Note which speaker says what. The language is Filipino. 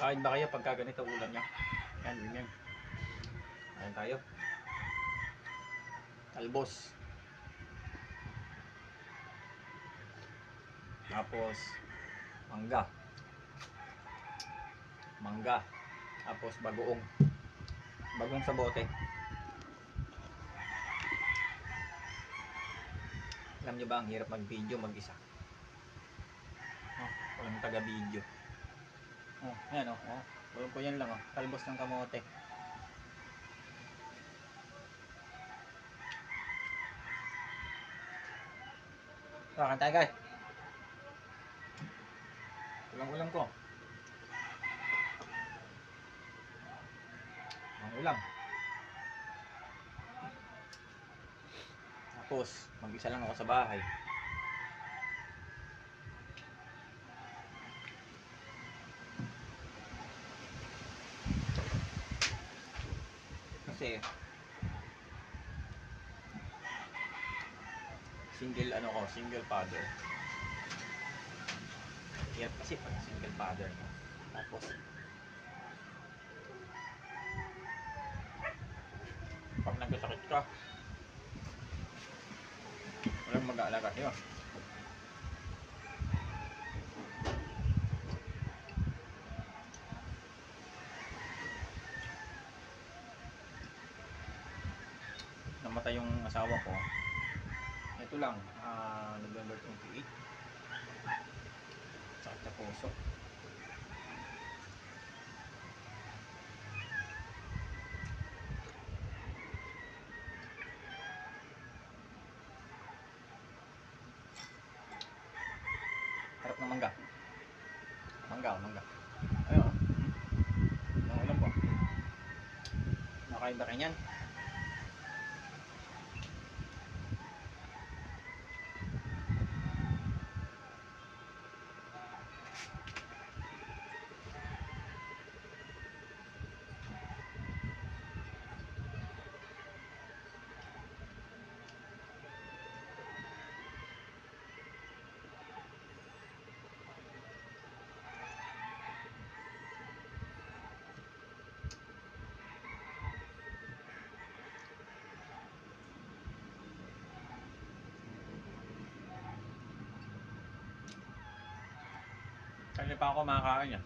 Speaker 1: Kain ba kayo pagka ganito ulam nyo? Yan, ganyan. Kain tayo. Talbos. Tapos, mangga. Mangga. Tapos, bagoong. Bagong sa bote. Alam nyo ba, ang hirap mag-video mag-isa. Oh, walang taga-video. Oh, yan oh. Oh. Walang ko yan lang oh. Talbos ng kamote. So, kantay guys. Ulang-ulam ko. Ang ulam. Tapos, mag-isa lang ako sa bahay. Kasi single father. Hirap kasi pag single father. Tapos pag nagkasakit ka, walang mag-aalaga sa'yo. Namatay yung asawa ko. Ito lang, November 28. Sakit sa puso. Harap ng mangga. Mangga. Ayun. Ang ulam ko. Nakain ba kanyan? Kanina pa ako makakain yan.